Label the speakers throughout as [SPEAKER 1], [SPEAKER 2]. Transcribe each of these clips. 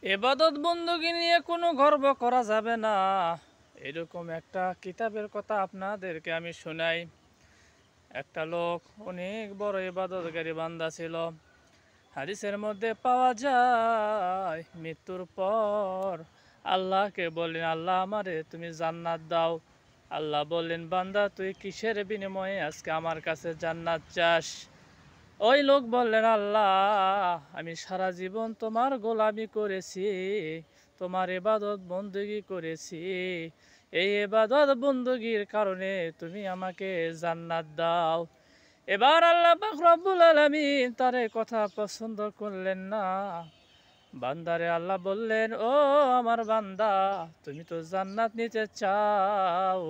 [SPEAKER 1] এবাদত বন্দী নিয়ে কোনো গর্ব করা যাবে না, এরকম একটা কিতাবের কথা আপনাদেরকে আমি শোনাই। একটা লোক অনেক বড় ইবাদতকারী বান্দা ছিল। হাদিসের মধ্যে পাওয়া যায় মৃত্যুর পর আল্লাহকে বললেন, আল্লাহ আমারে তুমি জান্নাত দাও। আল্লাহ বললেন, বান্দা তুই কিসের বিনিময়ে আজকে আমার কাছে জান্নাত চাস? ওই লোক বললেন, আল্লাহ আমি সারা জীবন তোমার গোলামি করেছি, তোমার ইবাদত বندگی করেছি, এই ইবাদত বندگির কারণে তুমি আমাকে জান্নাত দাও। এবার আল্লাহ পাক রব্বুল আলামিন তার কথা পছন্দ করলেন না। বান্দারে আল্লাহ বললেন, ও আমার বান্দা, তুমি তো জান্নাত নিতে চাও,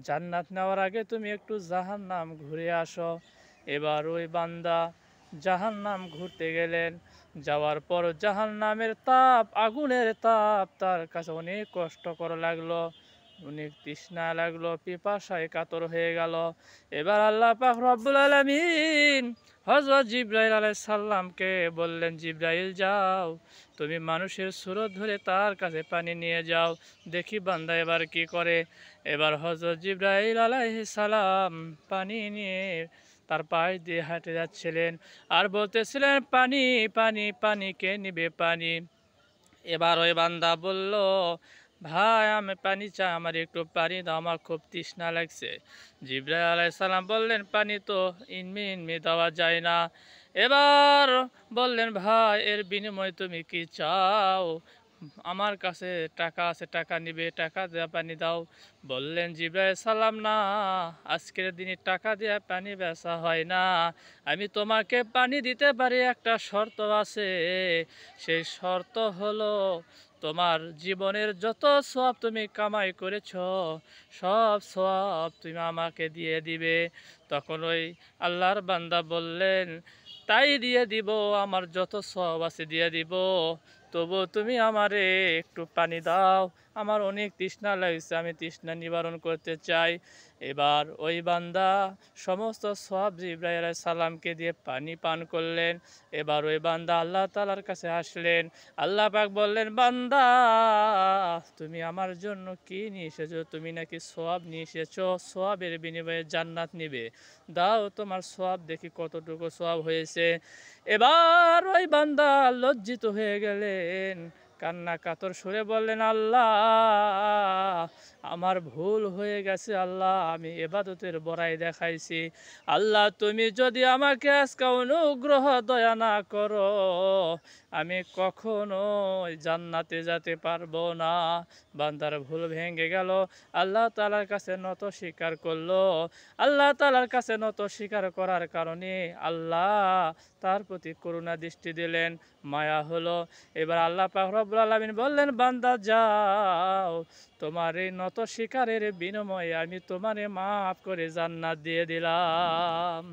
[SPEAKER 1] জান্নাত নেওয়ার আগে তুমি একটু জাহান্নাম ঘুরে আসো। এবার ওই বান্দা জাহান্নাম ঘুরতে গেলেন। যাওয়ার পর জাহান্নামের তাপ, আগুনের তাপ তার কাছে অনেক কষ্টকর লাগলো, অনেক তৃষ্ণা লাগলো, পিপাসায় কাতর হয়ে গেল। এবার আল্লাহ পাক রব্বুল আলামিন হযরত জিবরাইল আলাইহিস সালামকে বললেন, জিবরাইল যাও, তুমি মানুষের সুরত ধরে তার কাছে পানি নিয়ে যাও, দেখি বান্দা এবার কি করে। এবার হযরত জিবরাইল আলাইহিস সালাম পানি নিয়ে তার পাশ দিয়ে হাঁটে যাচ্ছিলেন আর বলতেছিলেন, পানি পানি পানি, কে নিবে পানি? এবার ওই বান্দা বলল, ভাই আমি পানি চাই, আমার একটু পানি দাও, আমার খুব তৃষ্ণা লাগছে। জিবরাইল আলাইহিস সালাম বললেন, পানি তো ইনমি ইনমি দেওয়া যায় না। এবার বললেন, ভাই এর বিনিময়ে তুমি কি চাও? আমার কাছে টাকা আছে, টাকা নিবে, টাকা দেওয়া পানি দাও। বললেন জিবরাইল সালাম, না, আজকের দিনে টাকা দেওয়া পানি বেচা হয় না, আমি তোমাকে পানি দিতে পারি, একটা শর্ত আছে। সেই শর্ত হলো তোমার জীবনের যত সওয়াব তুমি কামাই করেছ সব সওয়াব তুমি আমাকে দিয়ে দিবে। তখন ওই আল্লাহর বান্দা বললেন, তাই দিয়ে দিব, আমার যত সওয়াব আছে দিয়ে দিব, তবু তুমি আমারে একটু পানি দাও, আমার অনেক তৃষ্ণা লাগছে, আমি তৃষ্ণা নিবারণ করতে চাই। এবার ওই বান্দা সমস্ত সওয়াব জিবরাইল আলাইহিস সালামকে দিয়ে পানি পান করলেন। এবার ওই বান্দা আল্লাহ তাআলার কাছে আসলেন। আল্লাহ পাক বললেন, বান্দা তুমি আমার জন্য কি নিয়ে এসেছো? তুমি নাকি সওয়াব নিয়ে এসেছো, সওয়াবের বিনিময়ে জান্নাত নিবে, দাও তোমার সওয়াব দেখি কতটুকু সওয়াব হয়েছে। এবার ওই বান্দা লজ্জিত হয়ে গেলেন, কান্না কাতর সুরে বললেন, আল্লাহ আমার ভুল হয়ে গেছে, আল্লাহ আমি ইবাদতের বড়াই দেখাইছি, আল্লাহ তুমি যদি আমাকে আজকে অনুগ্রহ দয়া না করো আমি কখনো জান্নাতে যেতে পারবো না। বান্দার ভুল ভেঙে গেল, আল্লাহ তাআলার কাছে নত স্বীকার করলো। আল্লাহ তাআলার কাছে নত স্বীকার করার কারণে আল্লাহ তার প্রতি করুণা দৃষ্টি দিলেন, মায়া হলো। এবার আল্লাহ পাক রব্বুল আলামিন বললেন, বান্দা যাও, তোমার এই নত স্বীকারের বিনিময়ে আমি তোমারে মাফ করে জান্নাত দিয়ে দিলাম।